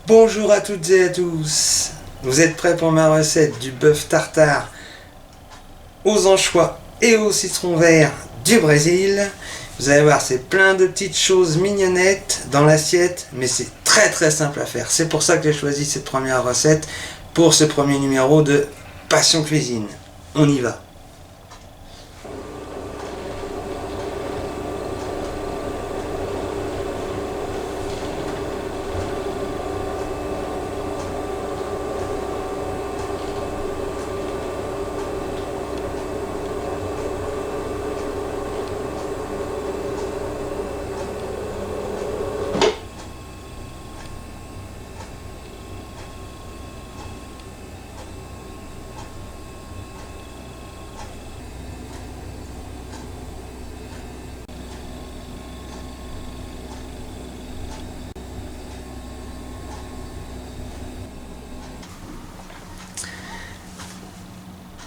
Bonjour à toutes et à tous. Vous êtes prêts pour ma recette du bœuf tartare aux anchois et au citron vert du Brésil? Vous allez voir, c'est plein de petites choses mignonnettes dans l'assiette, mais c'est très simple à faire. C'est pour ça que j'ai choisi cette première recette pour ce premier numéro de Passion Cuisine. On y va.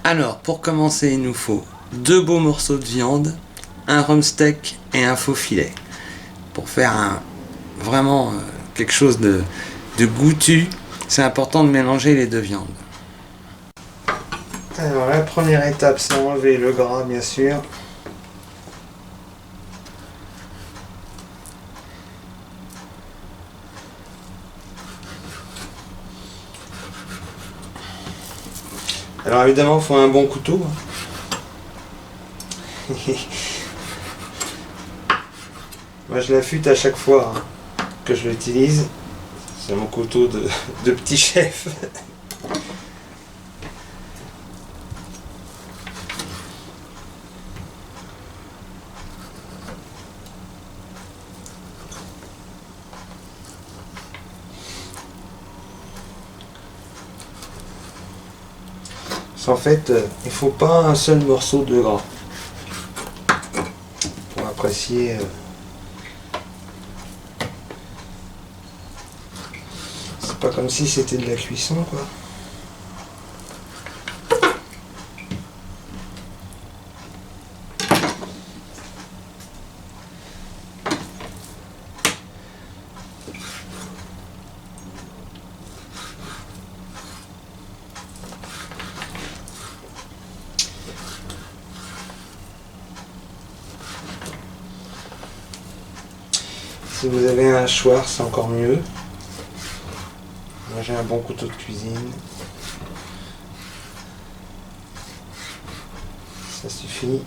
Alors, pour commencer, il nous faut 2 beaux morceaux de viande, un rump steak et un faux filet. Pour faire vraiment quelque chose de goûtu, c'est important de mélanger les deux viandes. Alors, la première étape, c'est enlever le gras, bien sûr. Alors évidemment, il faut un bon couteau. Moi, je l'affûte à chaque fois que je l'utilise. C'est mon couteau de petit chef. En fait, il ne faut pas un seul morceau de gras pour apprécier. C'est pas comme si c'était de la cuisson, quoi. Si vous avez un hachoir, c'est encore mieux. Moi, j'ai un bon couteau de cuisine. Ça suffit.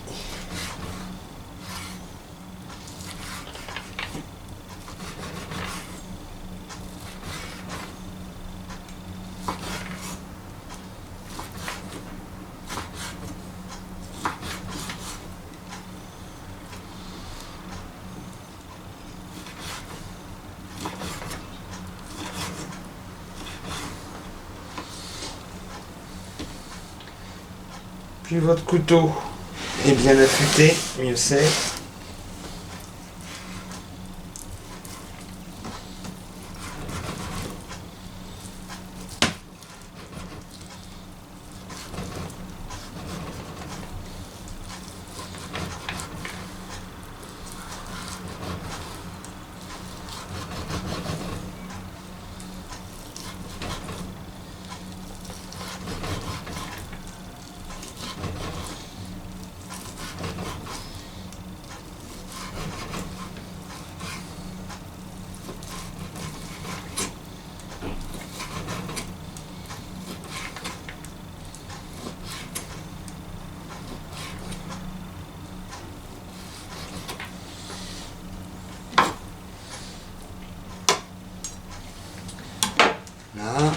Plus votre couteau est bien affûté, mieux c'est. Là.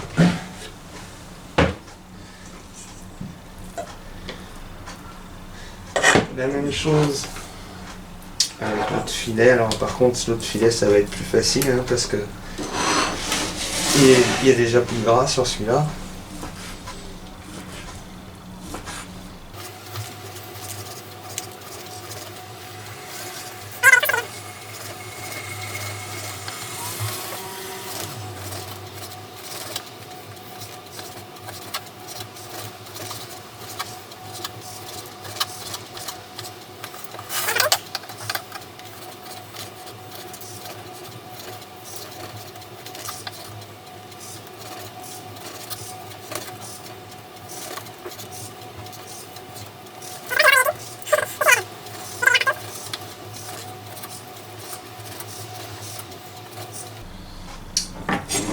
La même chose avec l'autre filet. Alors par contre, l'autre filet, ça va être plus facile parce que il y a déjà plus de gras sur celui-là.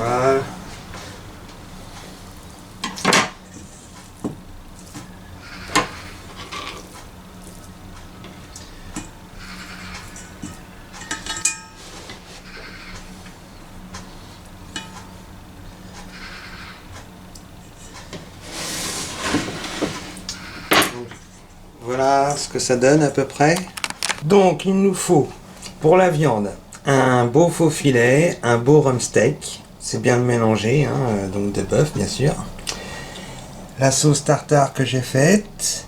Voilà. Voilà ce que ça donne à peu près. Donc il nous faut pour la viande un beau faux filet, un beau rump steak. C'est bien de mélanger, hein, donc de bœuf bien sûr. La sauce tartare que j'ai faite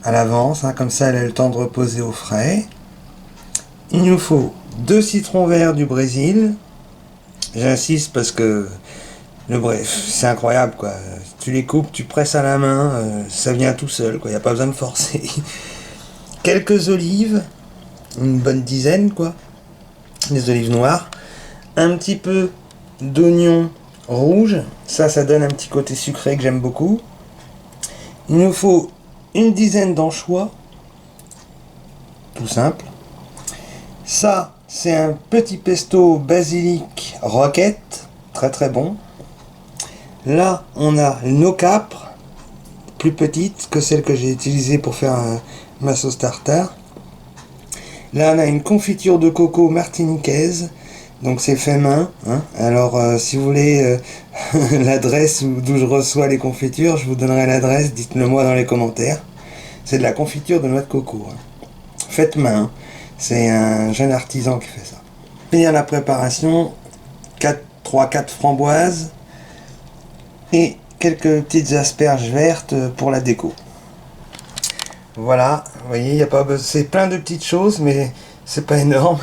à l'avance, hein, comme ça elle a le temps de reposer au frais. Il nous faut 2 citrons verts du Brésil. J'insiste parce que c'est incroyable quoi. Tu les coupes, tu presses à la main, ça vient tout seul quoi. Il n'y a pas besoin de forcer. Quelques olives, une bonne dizaine quoi. Des olives noires. Un petit peu d'oignon rouge. Ça donne un petit côté sucré que j'aime beaucoup. Il nous faut une dizaine d'anchois. Tout simple. Ça, c'est un petit pesto basilic roquette. Très très bon. Là, on a nos capres, plus petites que celles que j'ai utilisées pour faire ma sauce tartare. Là, on a une confiture de coco martiniquaise, donc c'est fait main. Hein. Alors, si vous voulez l'adresse d'où je reçois les confitures, je vous donnerai l'adresse, dites-le moi dans les commentaires. C'est de la confiture de noix de coco. Hein. Faites main, hein. C'est un jeune artisan qui fait ça. Finir la préparation, 3-4 framboises. Et quelques petites asperges vertes pour la déco. Voilà, vous voyez, y a pas c'est plein de petites choses, mais c'est pas énorme.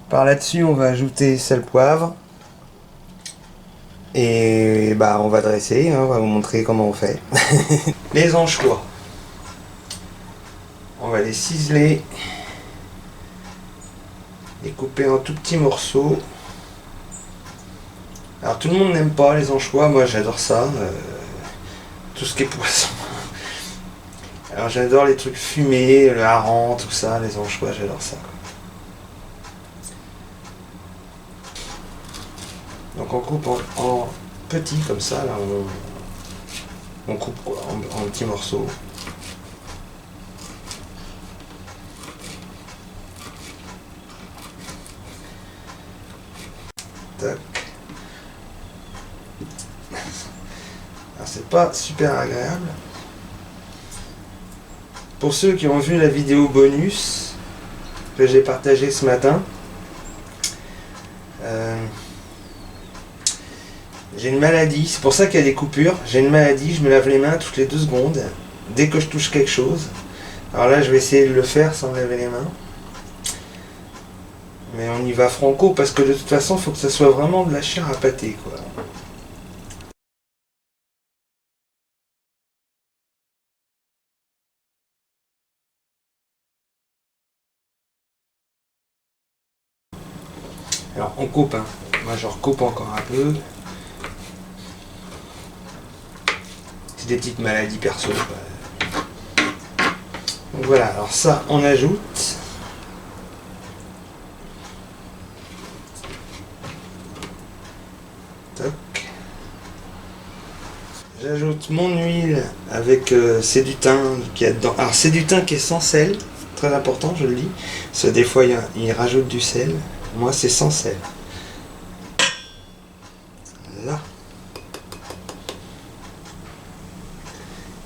Par là-dessus, on va ajouter sel, poivre. Et bah, on va dresser, hein, on va vous montrer comment on fait. Les anchois. On va les ciseler. Les couper en tout petits morceaux. Alors tout le monde n'aime pas les anchois, moi j'adore ça, tout ce qui est poisson. Alors j'adore les trucs fumés, le hareng, tout ça, les anchois, j'adore ça. Donc on coupe en petits comme ça, là on coupe quoi, en petits morceaux. Tac. C'est pas super agréable. Pour ceux qui ont vu la vidéo bonus que j'ai partagée ce matin, j'ai une maladie, c'est pour ça qu'il y a des coupures. J'ai une maladie, je me lave les mains toutes les 2 secondes dès que je touche quelque chose. Alors là je vais essayer de le faire sans me laver les mains. Mais on y va franco parce que de toute façon il faut que ça soit vraiment de la chair à pâté quoi. Alors on coupe, hein. Moi je recoupe encore un peu. C'est des petites maladies perso. Donc voilà, alors ça on ajoute. Toc. J'ajoute mon huile avec c'est du thym qui est dedans. Alors c'est du thym qui est sans sel, très important je le dis. Parce que des fois il rajoute du sel. Moi c'est sans sel. Là.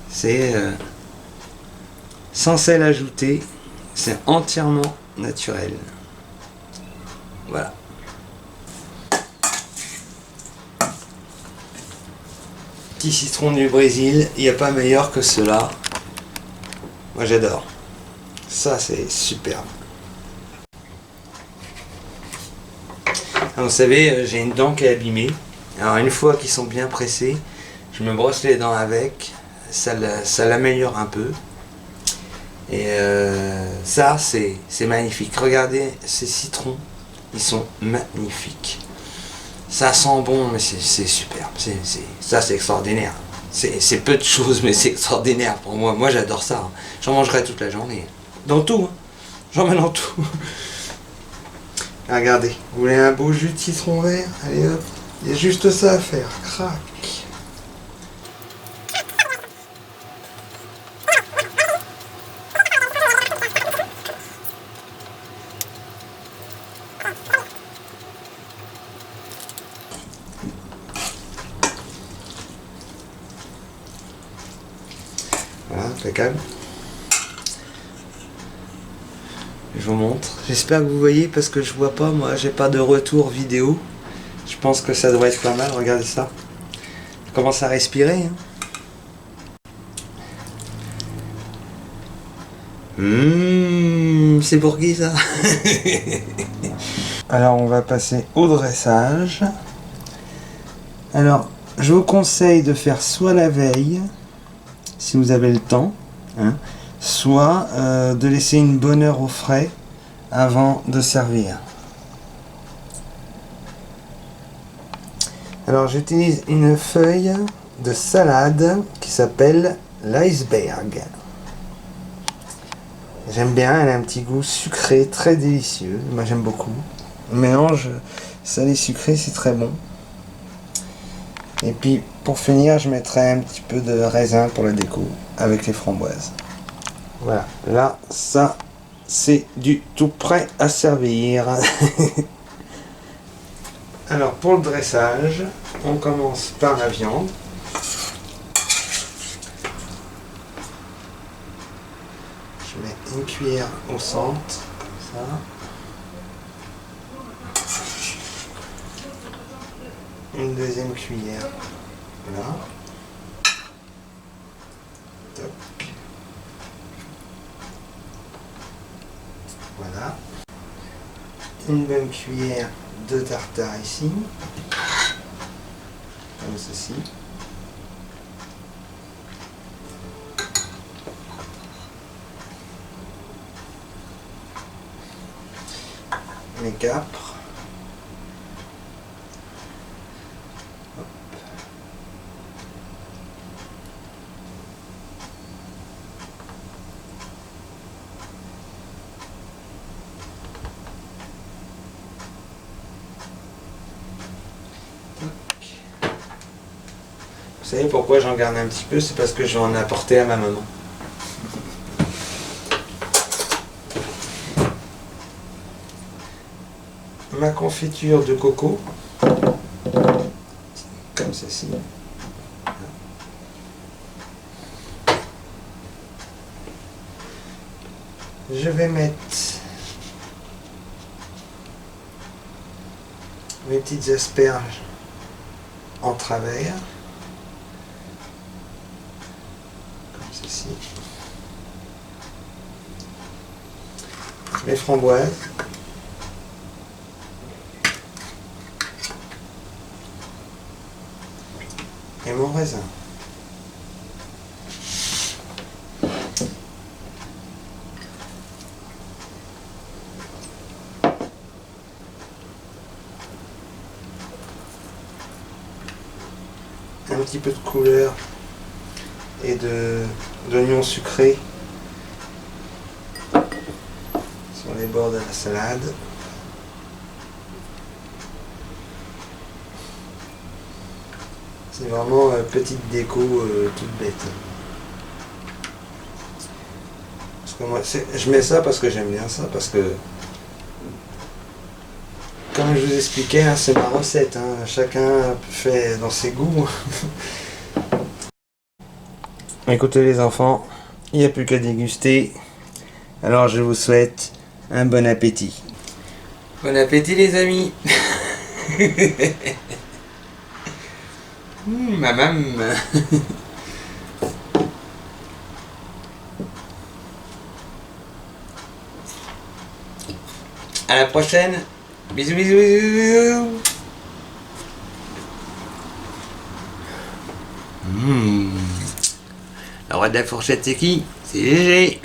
C'est sans sel ajouté. C'est entièrement naturel. Voilà. Petit citron du Brésil, il n'y a pas meilleur que cela. Moi j'adore. Ça c'est superbe. Alors, vous savez, j'ai une dent qui est abîmée. Alors une fois qu'ils sont bien pressés, je me brosse les dents avec. Ça l'améliore un peu. Et ça c'est magnifique. Regardez ces citrons, ils sont magnifiques. Ça sent bon, mais c'est superbe. Ça c'est extraordinaire. C'est peu de choses, mais c'est extraordinaire pour moi. Moi j'adore ça. J'en mangerai toute la journée. Dans tout. Hein. J'en mets dans tout. Regardez, vous voulez un beau jus de citron vert? Allez hop. Il y a juste ça à faire. Crac. Voilà, impeccable. Je vous montre. J'espère que vous voyez parce que je vois pas, moi j'ai pas de retour vidéo. Je pense que ça doit être pas mal, regardez ça. Je commence à respirer. Hein. C'est pour qui ça? Alors on va passer au dressage. Alors je vous conseille de faire soit la veille, si vous avez le temps, hein, soit de laisser une bonne heure au frais avant de servir. Alors j'utilise une feuille de salade qui s'appelle l'iceberg. J'aime bien, elle a un petit goût sucré, très délicieux. Moi j'aime beaucoup. Le mélange salé-sucré, c'est très bon. Et puis pour finir, je mettrai un petit peu de raisin pour la déco avec les framboises. Voilà, là, ça, c'est du tout prêt à servir. Alors pour le dressage, on commence par la viande. Je mets une cuillère au centre, comme ça. Une deuxième cuillère, là. Top. Voilà. Une bonne cuillère de tartare ici, comme ceci. Les capres. Hop. Vous savez pourquoi j'en garde un petit peu? C'est parce que je vais en apporter à ma maman. Ma confiture de coco, comme ceci. Je vais mettre mes petites asperges en travers, comme ceci. Mes framboises. Et mon raisin. Un petit peu de couleur et d'oignons sucrés sur les bords de la salade. C'est vraiment petite déco toute bête. Parce que moi, je mets ça parce que j'aime bien ça, parce que comme je vous expliquais, hein, c'est ma recette. Hein, chacun fait dans ses goûts. Écoutez les enfants, il n'y a plus qu'à déguster. Alors je vous souhaite un bon appétit. Bon appétit les amis. Maman. À la prochaine. Bisous, bisous, bisous, bisous. La roi de la fourchette, c'est qui? C'est GG.